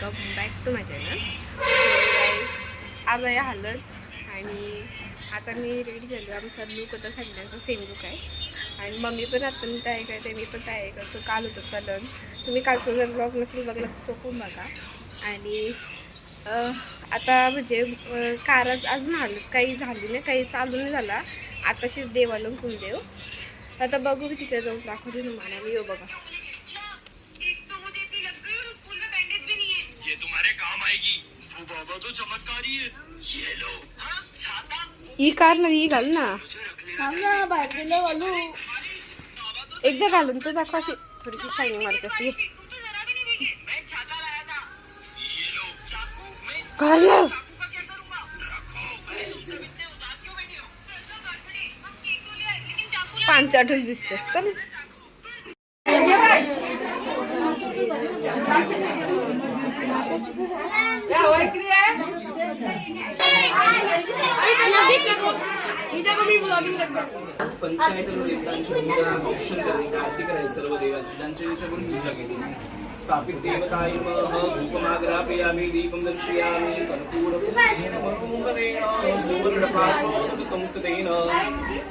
Welcome back to my channel. Guys आज आहे हळद आणि आता मी रेडी झालो. आमचा लूक होता सगळ्यांचा सेम लूक आहे आणि मम्मी पण आता तयारी करते, मी पण तयारी करतो. काल होतं तलन, तुम्ही कालचा जर ब्लॉग नसेल बघला तो पण बघा. आणि आता म्हणजे कारच अजून हळद काही झाली नाही, काही चालू नाही झाला. आताशीच देव आलो कुलदेव. आता बघू मी तिकडे जाऊन दाखवते तुम्हाला. मी येऊ बघा. ही कार नाही घाल ना, एकदा घालून तर दाखवा. अशी थोडीशी शायनिंग मारायची असते. घाल ना. 5-8 दिसतेस तर सर्व देवाची ज्यांच्याकडून पूजा केली. स्थापित देवताय नमः. धूपमाग्रापयामि, दीपं दर्शयामि, कर्पूरपूर्णेन मनोंगरेण सुवर्णपात्रेण संस्कृतेन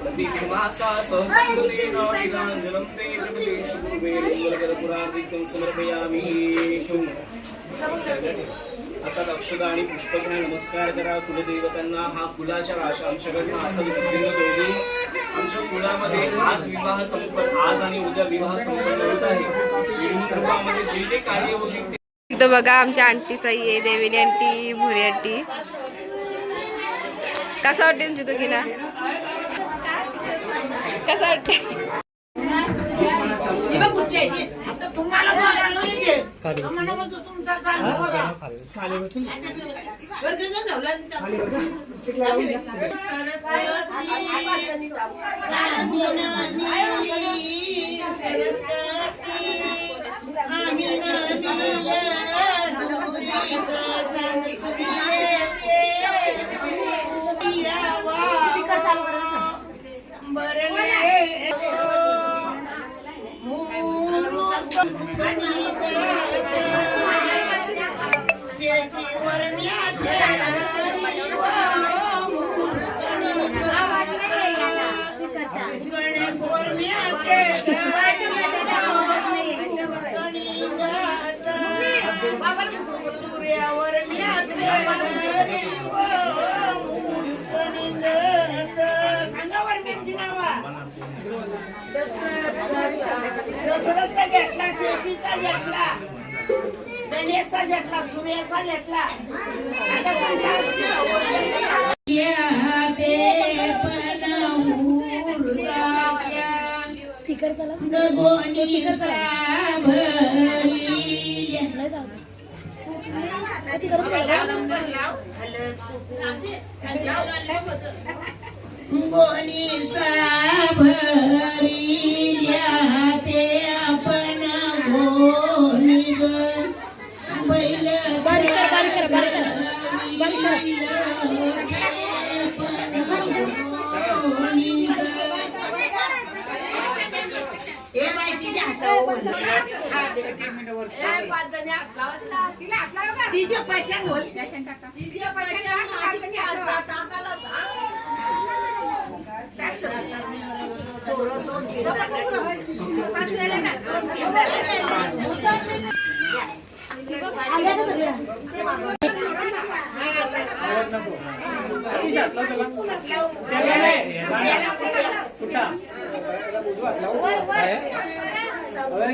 प्रतिमासा सहस्रदेन नीलाञ्जनं ते जगदीश पूर्वे मंगलकर्पूरादिकं समर्पयामि. आता अक्षदा आणि पुष्प घ्या, नमस्कार करा कुलदेवतांना. हा कुलाच्या राशा आमच्याकडनं असं विधीनं जोडू. आमच्या कुलामध्ये आज विवाह संपन्न, आज आणि उद्या विवाह संपन्न होत आहे. कुटुंबामध्ये जे जे कार्य होते इथं बघा आमच्या आंटी सई आहे, देवेली आंटी, भुरी आंटी. कसं वाटते तुमची दोघींना? कसं वाटते?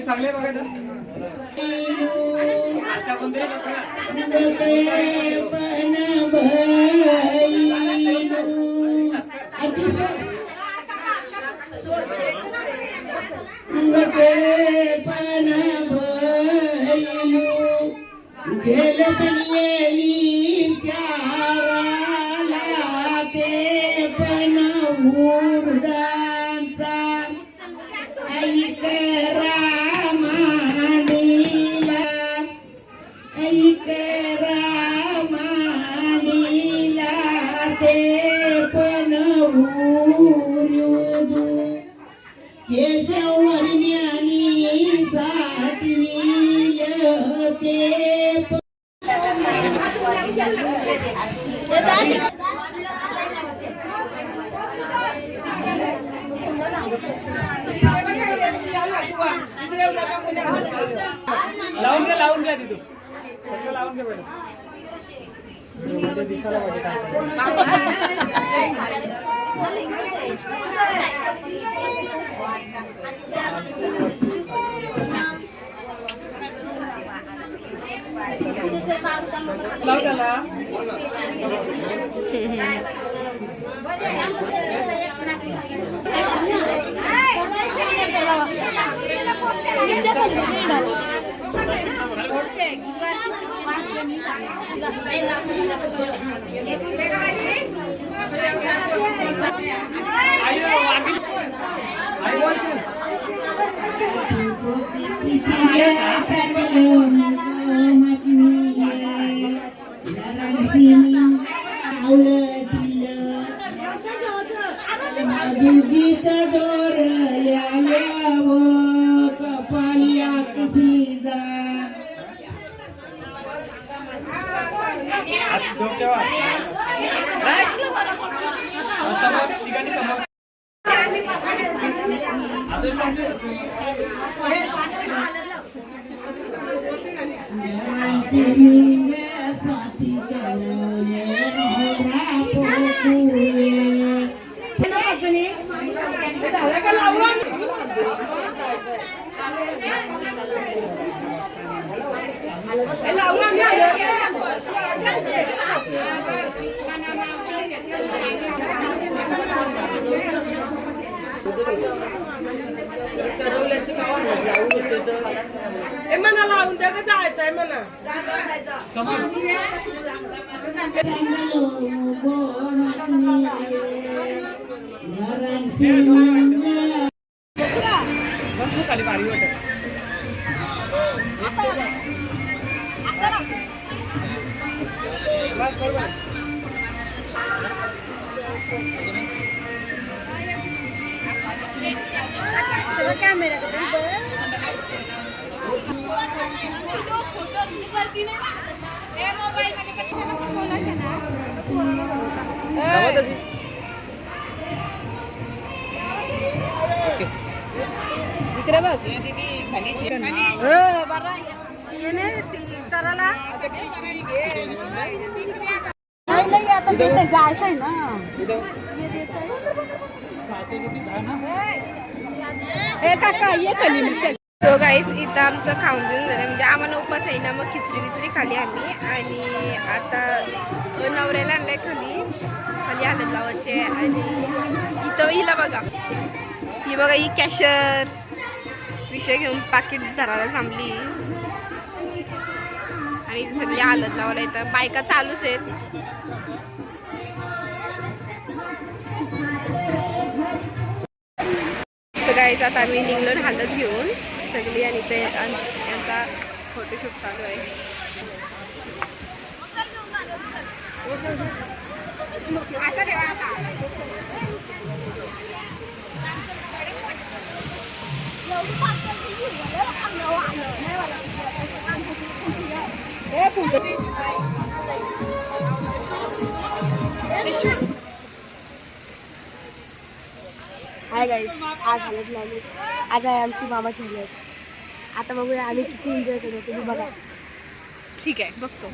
चांगले बघा केशव लावून घ्या तिथून सगळं लावून घ्या मॅडम. मध्ये दिसायला पाहिजे काय लाव त्याला. मला लावून द्या, जायचंय मला. खाली भारी वाटत. कॅमेरा इकडे बघ नाही आता तिथे जायचंय ना. सो गाईस इथं आमचं खाऊन घेऊन झालं म्हणजे आम्हाला उपास आहे ना मग खिचडी विचरी खाली आम्ही आणि आता नवऱ्याला आणलाय खाली हालत लावायचे आणि इथं हिला बघा ही बघा ही कॅशर विषय घेऊन पाकिट धरायला थांबली आणि इथे सगळी हालत लावायला येतं बायका चालूच आहेत. गाईस आता आम्ही निघलो हालत घेऊन सगळी आणि ते यांचा फोटोशूट चालू आहे. हाय गाईस आज हालत लावली आज आहे आमची मामाची हलत. आता बघूया आम्ही किती एन्जॉय करू तुम्ही बघा. ठीक आहे बघतो.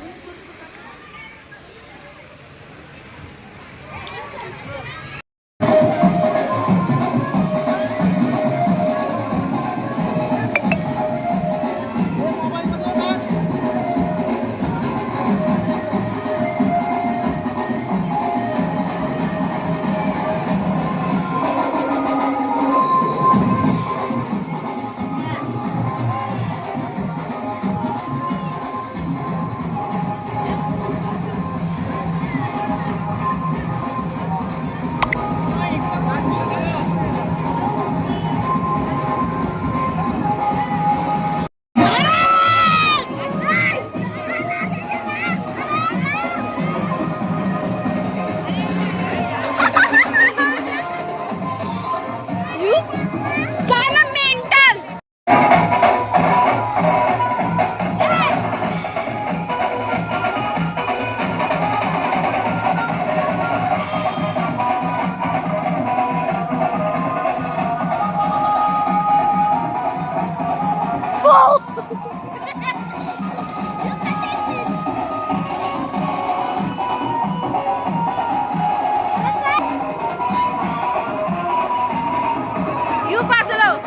येऊ बाजूला हो.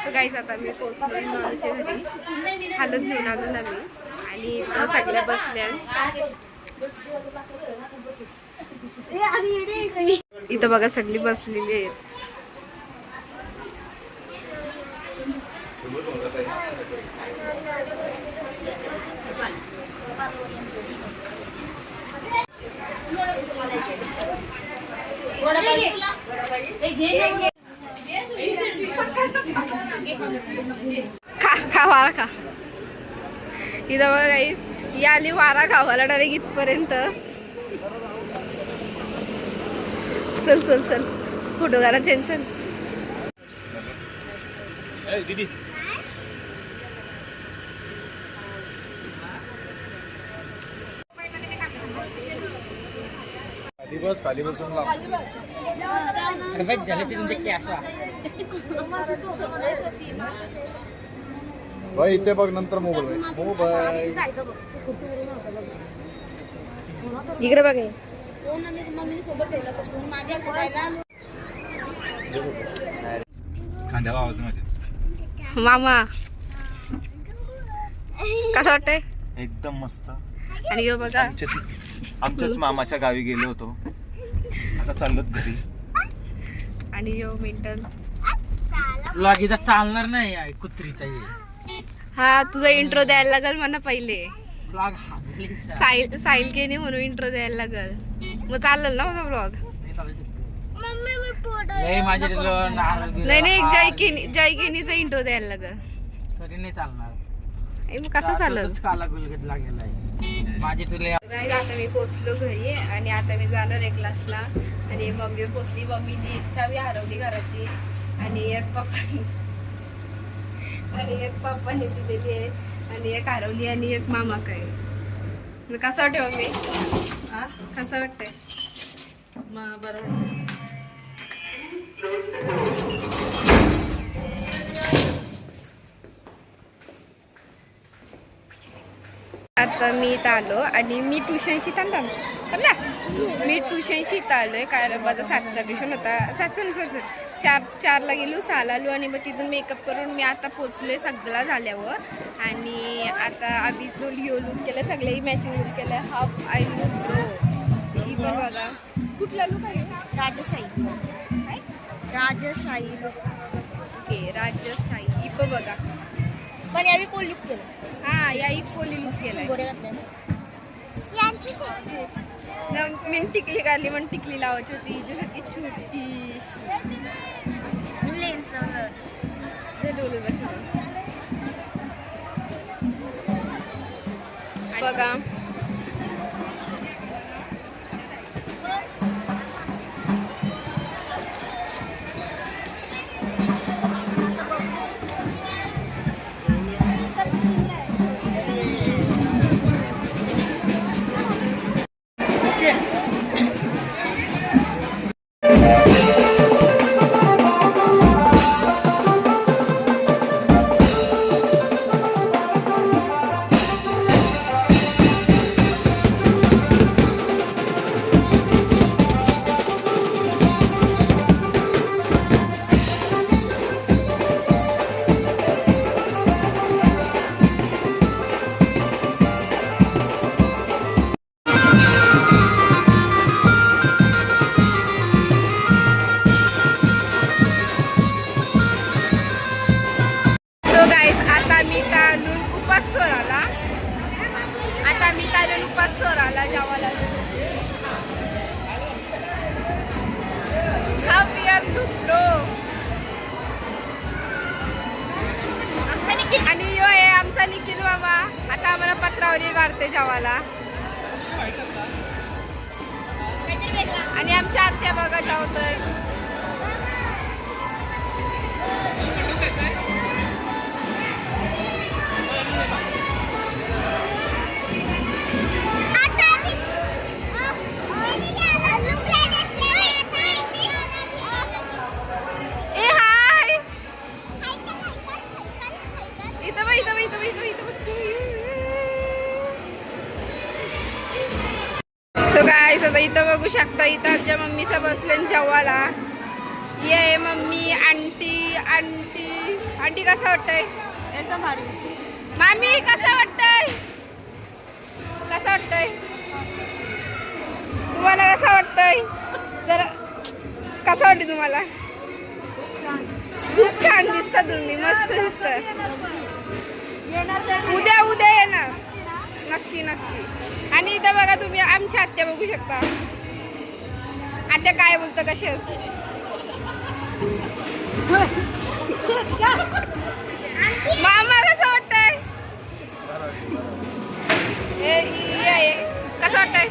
So guys, आता मी पोहोचलोय नळच्या घरी. हालत घेऊन आलो ना मी आणि इथं सगळ्या बसल्या. इथं बघा सगळी बसलेली आहेत. खा वारा खा. इथं बघा गाईस ही आली वारा खावायला डायरेक्ट इथपर्यंत. चल चल चल फोटो काढा चल. दीदी खाली बसून लाव. अरे भाई झाले ते तुमचे कॅश भाई इथे बघ नंतर मोबाईल इकडे बघा. खांद्याला आवाज माझ्या मामा कसं वाटतंय? एकदम मस्त. आणि यो बघा आमच्याच मामाच्या गावी गेलो होतो, आता चाललोत घरी. आणि यो मिंटल. ब्लॉग इथं चालणार नाही आहे कुत्रीचा ये. हा तुझा इंट्रो द्यायला लागल मला पहिले. ब्लॉग साहिल केने म्हणून इंट्रो द्यायला लागल मग चालेल ना माझा ब्लॉग. माझ्या नाही जयकेनीचा इंट्रो द्यायला लागल तरी नाही चालणार. मग कसं चालेल? काला गुलगत लागेल आहे माझे तुला. आता मी पोचलो घरी आणि आता मी जाणार आहे क्लासला. आणि मम्मी पोचली. मम्मीनी एक चावी हरवली घराची आणि एक पप्पाने दिलेली आहे आणि एक हरवली आणि एक मामा काय. कसं वाटतं मम्मी? हा कसं वाटतंय? बरोबर. आता मी इथं आलो आणि मी ट्युशनशी मी ट्युशनशी इथं आलोय कारण माझा 7चा ट्युशन होता. 7चा सर 4ला गेलो 6ला आलो आणि मग तिथून मेकअप करून मी आता पोचले सगळं झाल्यावर. आणि आता आम्ही जो लिओ लुक केलं सगळे मॅचिंग लुक केलं. Half I look bro he पण बघा. कुठला लुक आहे? राजशाही लुक. ओके राजशाही ही पण बघा. पण यावेळी कोण लुक केलं? हा या कोली लुक केलाय. मी टिकली काढली म्हणून टिकली लावायची होती जसं छोटीशी. लेन्स लावलं. बघा सोराला जावाला आणि यो आहे आमचा निखिल मामा. आता आम्हाला पत्रावली वाढते जावाला. आणि आमच्या आत्या बघा जाव तर सो गाईस आता इथं बघू शकता, इथं आमच्या मम्मीचा बसले जेवायला. ये मम्मी, आंटी आंटी आंटी कसं वाटतंय? एकदम भारी. मामी कसं वाटतंय? कसं वाटतंय तुम्हाला? कसं वाटतंय? जरा कसं वाटतं तुम्हाला? खूप छान दिसता तुम्ही, मस्त दिसता. उद्या उद्या येणार नक्की नक्की. आणि इथं बघा तुम्ही आमची आत्या बघू शकता. आत्या काय बोलतं, कशी असते? मामा कसं वाटतंय? कसं वाटतंय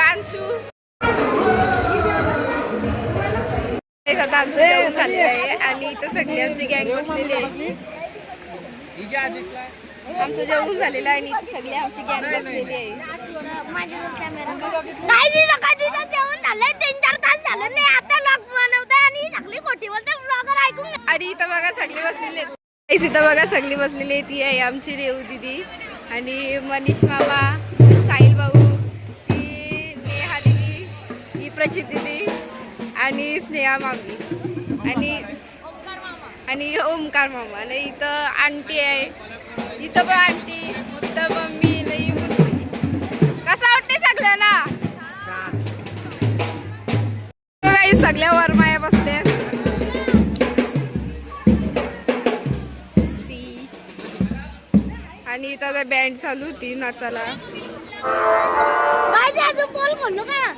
अंशू? आता आमचं जेवण झालेलं आहे आणि इथं सगळी आमची गँग बसलेली आहे. आमचं जेवण झालेलं आहे आणि इथं सगळी आमची गँग बसलेली आहे. आणि इथं बघा सगळी बसलेली आहेत. इथं बघा सगळी बसलेली आहे. ती आहे आमची रेऊ दिदी आणि मनीष मामा, साहिल भाऊ, ती नेहा दिदी, ही प्रचित दिदी आणि स्नेहा मामी आणि ओमकार मामा. आणि इथं आंटी आहे, इथं पण आंटी, इथं मम्मी नाही. कसं वाटते सगळ्यांना? काही सगळ्या वरमाया बसल्या. आणि इथं आता बँड चालू होती नाचाला. बोल म्हणलो का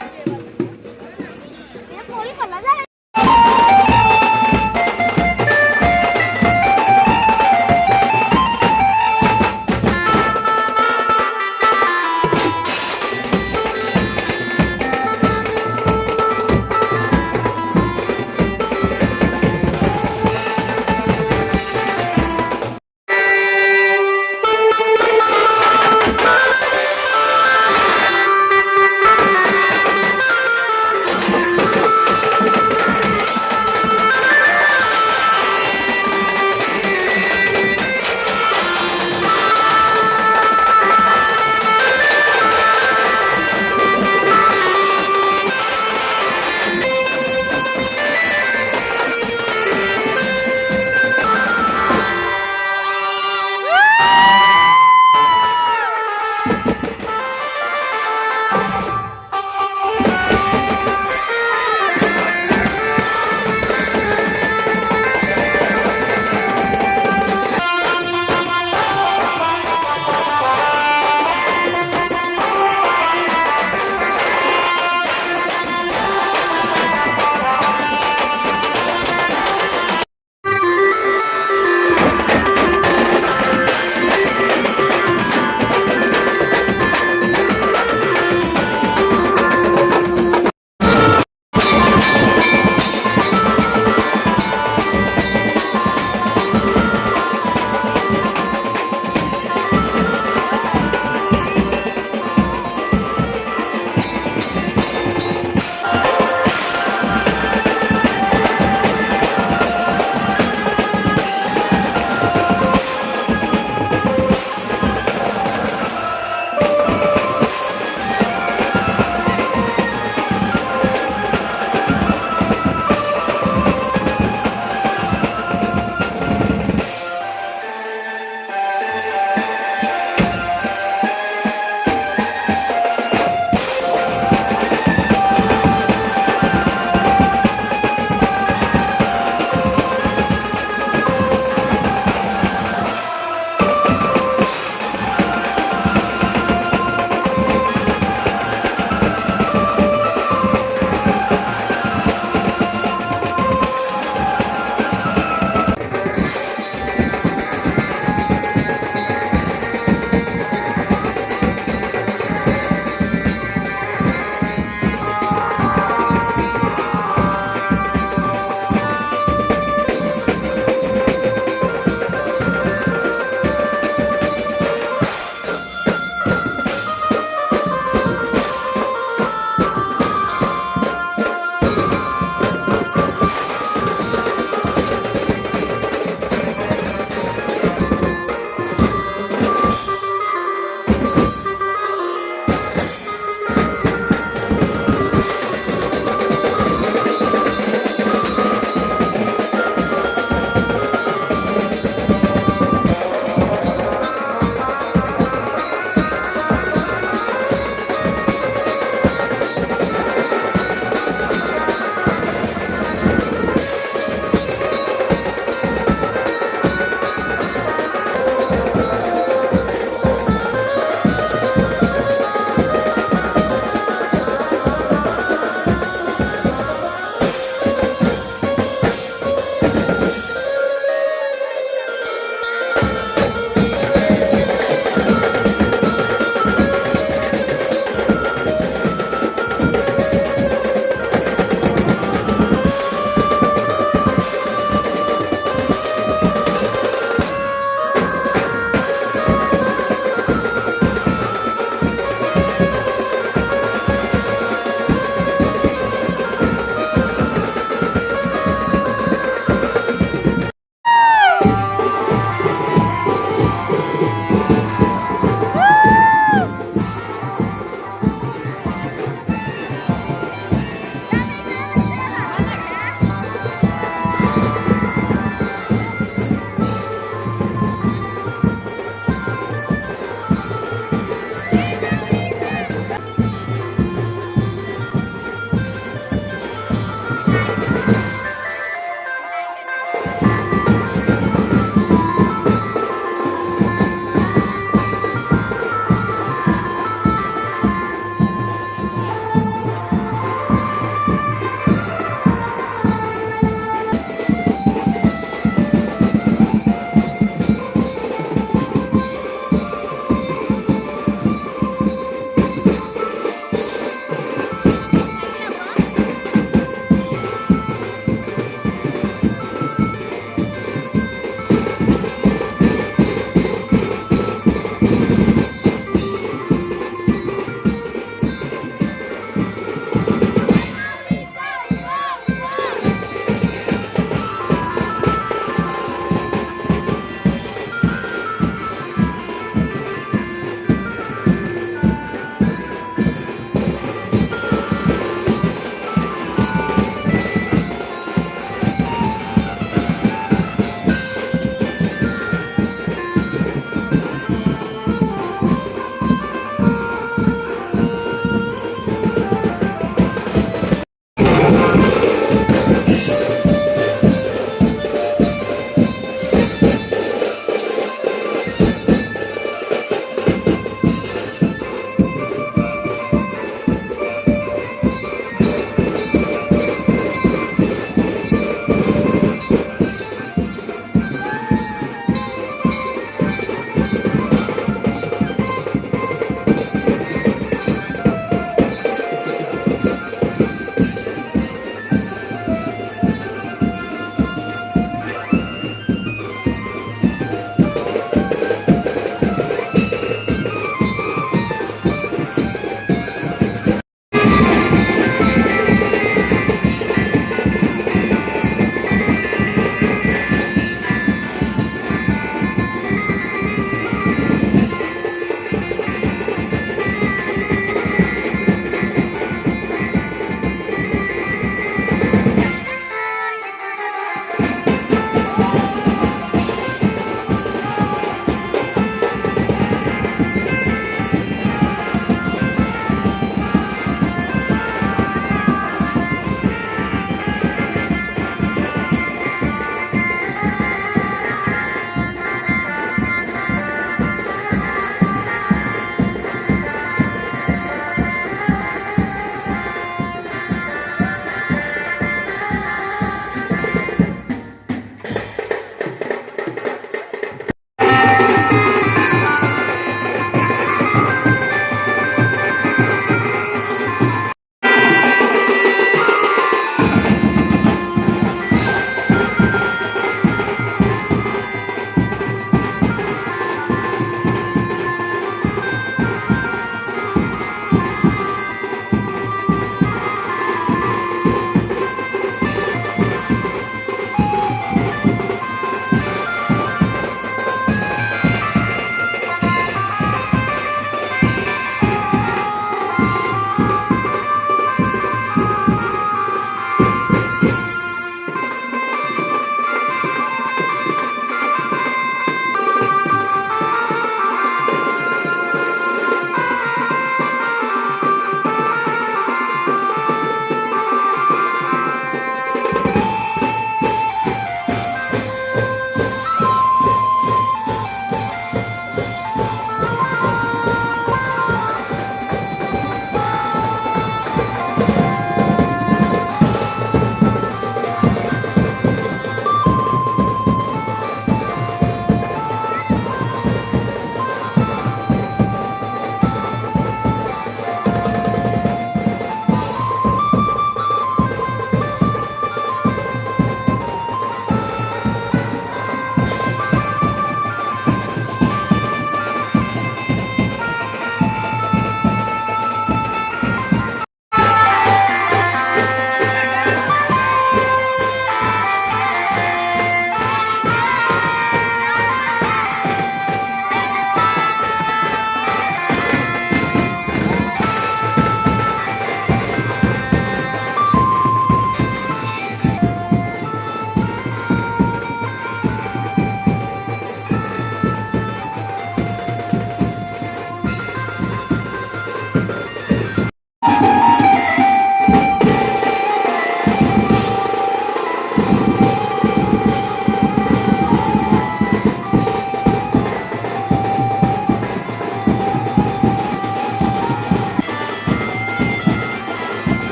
बोल म्हणला जा.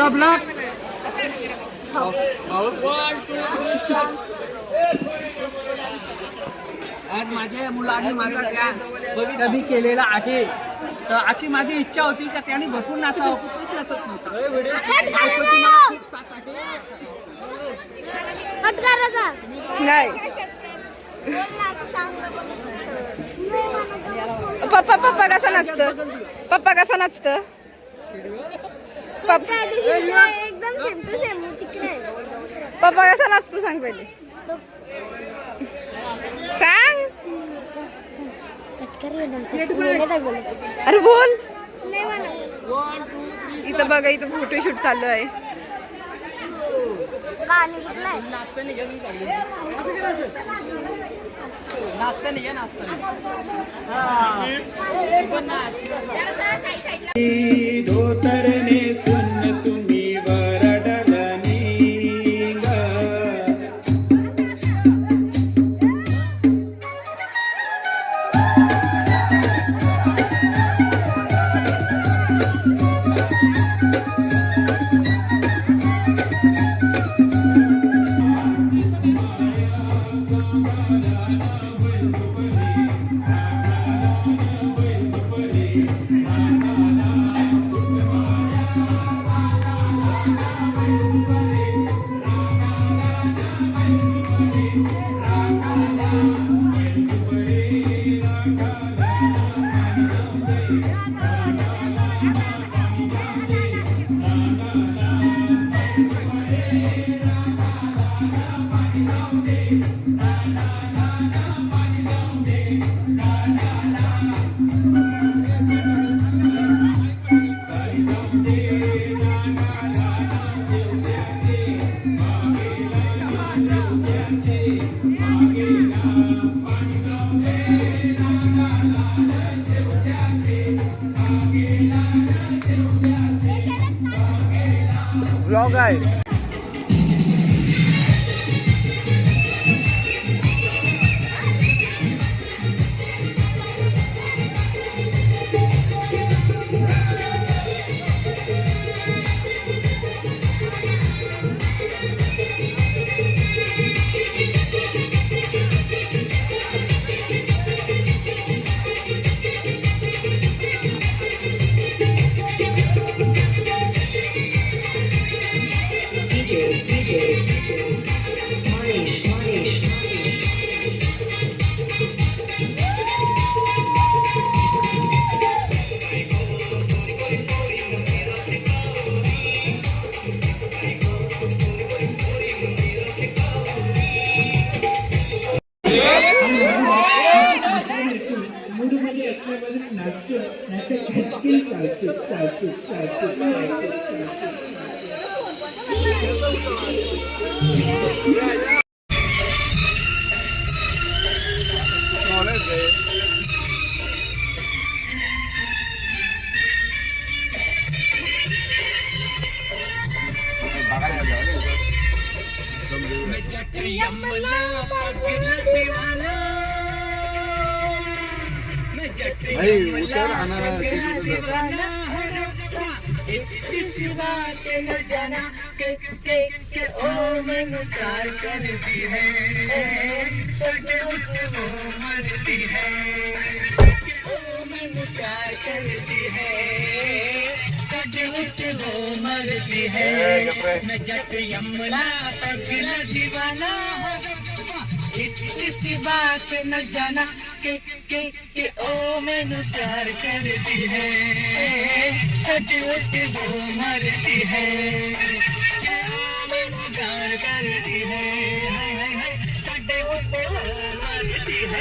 कसा ब्लॉग? आज माझ्या मुलाने माझा डान्स कधी केलेला आहे, तर अशी माझी इच्छा होती का त्याने भरपूर नाचावं, कुठेच नाचत नव्हता. बायकोची मला खूप साथ आहे. कट करायचा. नाही पप्पा कसा नाचतं? पप्पा कसा नाचतं? त्या दिवशी एकदम सेम टू सेम तिकडे. पप्पा कसा नाचतो सांग पहिले, सांग. कट कर. अरे बोल. नाही म्हणा. इथं बघा, इथं फोटोशूट चालू आहे. गाणी कुठलाय? नाचताना घेऊन चालली. नाचताना घे, नाचताना. धोतरने सुन तुम्ही वरडलनी ग. ब्लॉग आहे. मूडमध्ये असल्यावरच नाचतो, नाचत स्किल चालतो चालतो चालतो चालतो चालतो. इतनी सी बात न जाना के ओ मैनू प्यार करती है, सच वो मरती है, मैनू प्यार करती है, सच वो मरती है.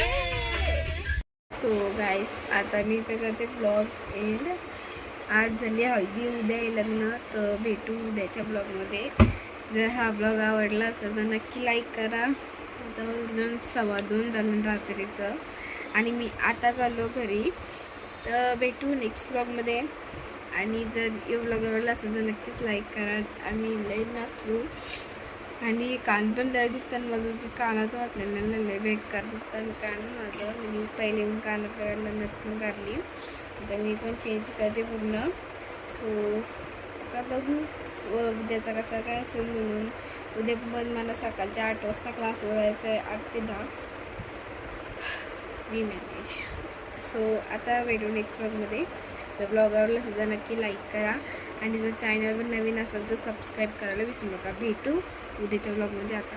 सो गाईस, आता मी तर करते ब्लॉग एंड. आज झाली हळदी, उद्या आहे लग्न, तर भेटू उद्याच्या ब्लॉगमध्ये. जर हा ब्लॉग आवडला असेल तर नक्की लाईक करा. आता 2:15 झालं रात्रीचं आणि मी आता चाललो घरी. तर भेटू नेक्स्ट ब्लॉगमध्ये. आणि जर हे ब्लॉग आवडला असेल तर नक्कीच लाईक करा. आम्ही लई नाचलो आणि कान पण लय दुखतात माझं, जे कानात घातलेलं लय बेकार दुखतात कान माझं. मी पहिले मी कानात नथून काढली, आता मी पण चेंज करते पूर्ण. सो आता बघू उद्याचा कसा काय असेल म्हणून. उद्या पण मला सकाळच्या 8 वाजता क्लासला जायचं आहे, 8 ते 10. We manage. सो आता भेटू नेक्स्ट ब्लॉगमध्ये. तर ब्लॉग आवडला सुद्धा नक्की लाईक करा आणि जर चॅनलवर नवीन असेल तर सबस्क्राईब करायला विसरू नका. भेटू उद्याच्या ब्लॉगमध्ये. आता